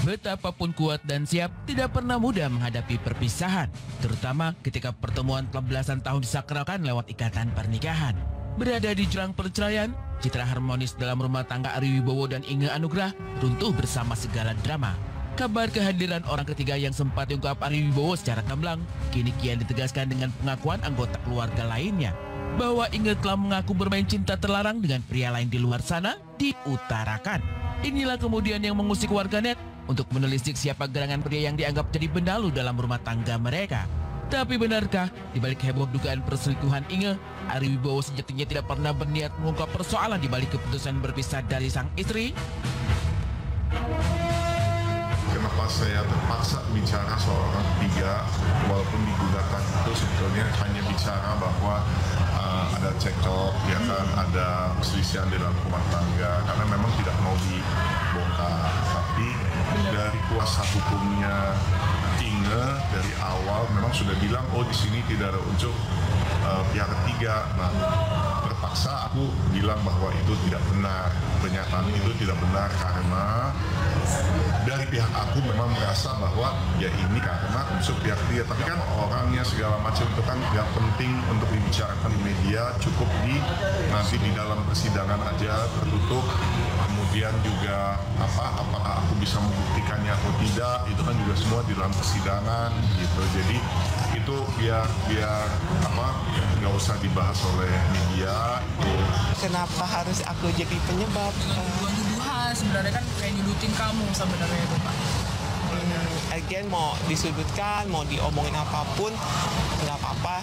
Betapapun kuat dan siap, tidak pernah mudah menghadapi perpisahan, terutama ketika pertemuan telah belasan tahun disakralkan lewat ikatan pernikahan. Berada di jurang perceraian, citra harmonis dalam rumah tangga Ari Wibowo dan Inge Anugrah runtuh bersama segala drama. Kabar kehadiran orang ketiga yang sempat diungkap Ari Wibowo secara gamblang, kini kian ditegaskan dengan pengakuan anggota keluarga lainnya, bahwa Inge telah mengaku bermain cinta terlarang dengan pria lain di luar sana, diutarakan. Inilah kemudian yang mengusik warganet untuk menelisik siapa gerangan pria yang dianggap jadi benalu dalam rumah tangga mereka. Tapi benarkah di balik heboh dugaan perselingkuhan Inge, Ari Wibowo sejatinya tidak pernah berniat mengungkap persoalan di balik keputusan berpisah dari sang istri? Kenapa saya terpaksa bicara soal orang ketiga, walaupun digunakan itu sebetulnya hanya bicara bahwa ada cekcok, ya kan, ada perselisihan di dalam rumah tangga, karena memang tidak mau dibongkar. Tapi dari kuasa hukumnya Inge dari awal memang sudah bilang, oh di sini tidak ada unsur pihak ketiga. Nah, terpaksa aku bilang bahwa itu tidak benar, pernyataan itu tidak benar karena dari pihak aku memang merasa bahwa ya ini karena unsur pihak dia. Tapi kan orangnya segala macam itu kan yang penting untuk dibicarakan di media, cukup nanti di dalam persidangan aja tertutup. Kemudian juga apakah aku bisa membuktikannya atau tidak, itu kan juga semua di dalam persidangan gitu. Jadi itu biar nggak usah dibahas oleh media. Kenapa harus aku jadi penyebab? Tuduhan sebenarnya kan kayak nyudutin kamu sebenarnya itu, Pak. Again, mau disudutkan, mau diomongin apapun, nggak apa-apa.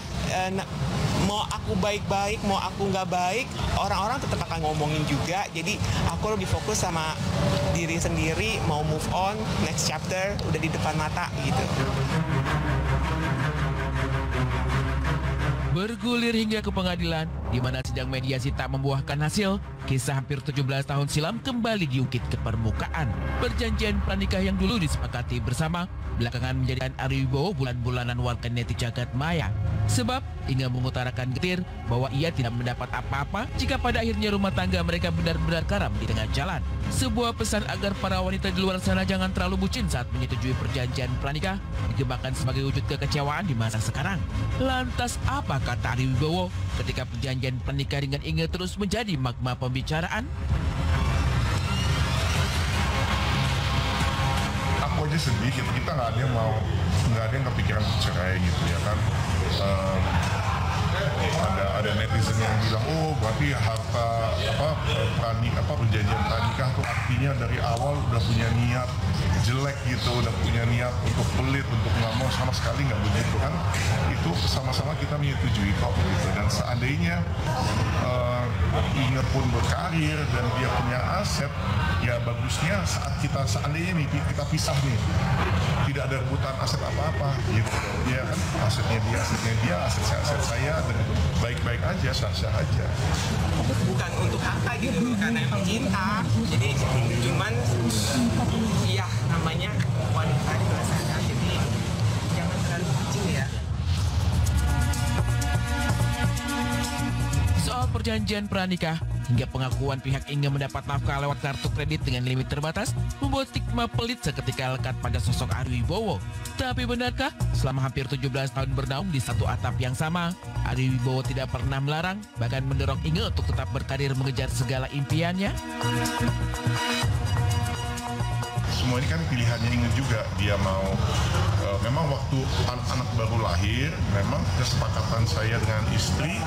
Mau aku baik-baik, mau aku nggak baik, orang-orang tetap akan ngomongin juga. Jadi aku lebih fokus sama diri sendiri, mau move on, next chapter udah di depan mata gitu. Bergulir hingga ke pengadilan, di mana sidang mediasi tak membuahkan hasil, kisah hampir 17 tahun silam kembali diungkit ke permukaan. Perjanjian pranikah yang dulu disepakati bersama, belakangan menjadikan Ari Wibowo bulan-bulanan warganet jagat maya. Sebab Inge mengutarakan getir bahwa ia tidak mendapat apa-apa jika pada akhirnya rumah tangga mereka benar-benar karam di tengah jalan. Sebuah pesan agar para wanita di luar sana jangan terlalu bucin saat menyetujui perjanjian pranikah dikembangkan sebagai wujud kekecewaan di masa sekarang. Lantas apa kata Ari Wibowo ketika perjanjian pranikah dengan Inge terus menjadi magma pembicaraan? Aku aja sedih gitu, kita nggak ada yang kepikiran cerai gitu ya kan. Ada netizen yang bilang, oh berarti harta perjanjian pranikah tuh artinya dari awal udah punya niat jelek gitu, udah punya niat untuk pelit, untuk nggak mau, sama sekali nggak begitu kan. Itu sama-sama kita menyetujui kok gitu. Dan seandainya Inge pun berkarir dan dia punya aset, ya bagusnya saat seandainya nih kita pisah nih, tidak ada rebutan aset apa-apa gitu ya kan, aset dia, aset saya, dan baik-baik aja, sah-sah aja. Bukan untuk apa gitu, karena emang cinta. Jadi cuman ya namanya wanita di luar sana, jadi jangan terlalu kecil ya. Soal perjanjian pranikah hingga pengakuan pihak Inge mendapat nafkah lewat kartu kredit dengan limit terbatas membuat stigma pelit seketika lekat pada sosok Ari Wibowo. Tapi benarkah selama hampir 17 tahun bernaung di satu atap yang sama, Ari Wibowo tidak pernah melarang bahkan mendorong Inge untuk tetap berkarir mengejar segala impiannya? Semua ini kan pilihannya Inge juga, dia mau memang waktu anak baru lahir, memang kesepakatan saya dengan istri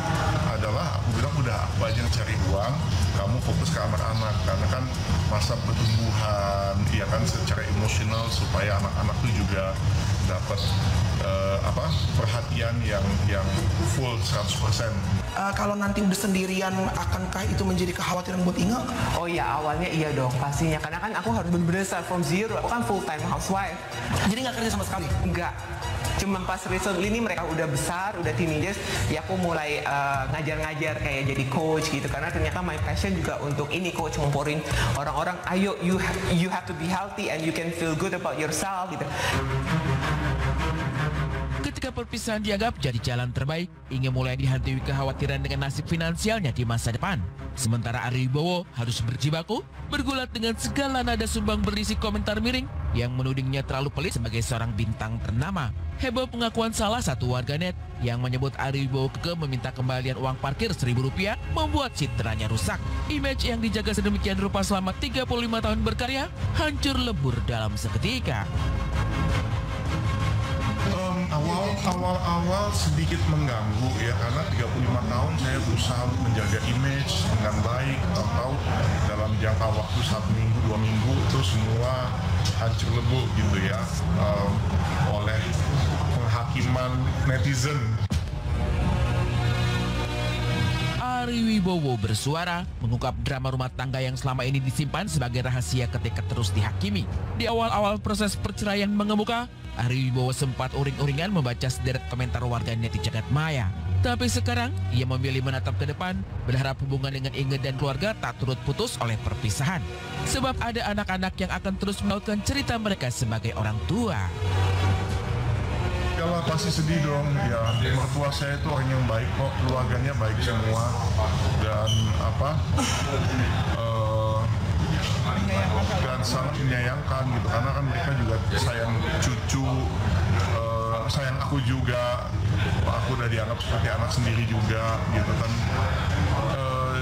adalah aku bilang udah aku aja yang cari uang, kamu fokus ke anak-anak, karena kan masa pertumbuhan, ya kan, secara emosional supaya anak-anak tuh juga dapat perhatian yang full 100%. Kalau nanti udah sendirian, akankah itu menjadi kekhawatiran buat Inge? Oh ya, awalnya iya dong pastinya, karena kan aku harus bener-bener start from zero. Aku kan full time housewife. Jadi nggak kerja sama sekali? Enggak. Cuma pas recently ini mereka udah besar, udah teenagers, ya aku mulai ngajar-ngajar kayak jadi coach gitu. Karena ternyata my passion juga untuk ini, coach, ngomporin orang-orang, ayo you have to be healthy and you can feel good about yourself gitu. Ketika perpisahan dianggap jadi jalan terbaik, Inge mulai dihantui kekhawatiran dengan nasib finansialnya di masa depan. Sementara Ari Wibowo harus berjibaku, bergulat dengan segala nada sumbang berisi komentar miring yang menudingnya terlalu pelit sebagai seorang bintang ternama. Heboh pengakuan salah satu warganet yang menyebut Ari Wibowo keke meminta kembalian uang parkir Rp1.000 membuat citranya rusak. Image yang dijaga sedemikian rupa selama 35 tahun berkarya hancur lebur dalam seketika. Awal sedikit mengganggu ya, karena 35 tahun saya berusaha untuk menjaga image dengan baik, tahu dalam jangka waktu 1 minggu 2 minggu itu semua hancur lebur gitu ya, oleh penghakiman netizen. Ari Wibowo bersuara mengungkap drama rumah tangga yang selama ini disimpan sebagai rahasia ketika terus dihakimi. Di awal-awal proses perceraian mengemuka, Ari Wibowo sempat uring-uringan membaca sederet komentar warganet di jagat maya. Tapi sekarang, ia memilih menatap ke depan, berharap hubungan dengan Inge dan keluarga tak turut putus oleh perpisahan. Sebab ada anak-anak yang akan terus melautkan cerita mereka sebagai orang tua. Yalah, pasti sedih dong ya, mertua saya itu orang yang baik kok, keluarganya baik semua, dan dan sangat menyayangkan gitu, karena kan mereka juga sayang cucu, sayang aku juga, aku udah dianggap seperti anak sendiri juga gitu kan.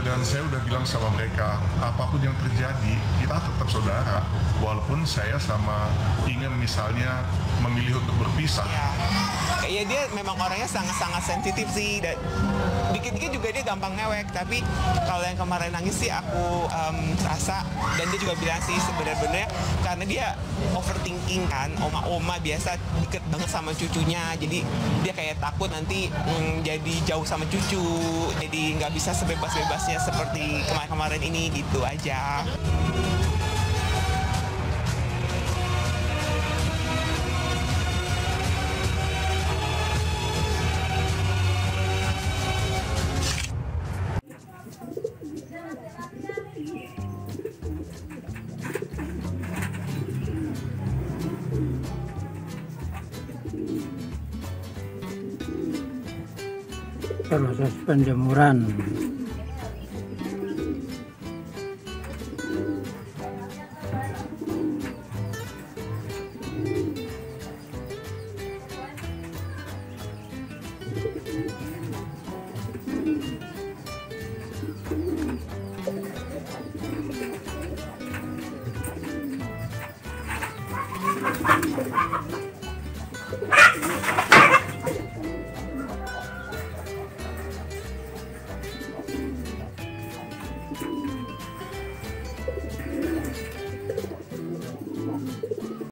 Dan saya udah bilang sama mereka, apapun yang terjadi, kita tetap saudara. Walaupun saya sama Inge misalnya memilih untuk berpisah. Ya dia memang orangnya sangat-sangat sensitif sih. Dan dikit-dikit juga dia gampang ngewek. Tapi kalau yang kemarin nangis sih aku rasa, dan dia juga bilang sih sebenarnya karena dia overthinking kan. Oma-oma biasa deket banget sama cucunya. Jadi dia kayak takut nanti jadi jauh sama cucu. Jadi nggak bisa sebebas-bebasnya seperti kemarin-kemarin ini, gitu aja. Proses penjemuran.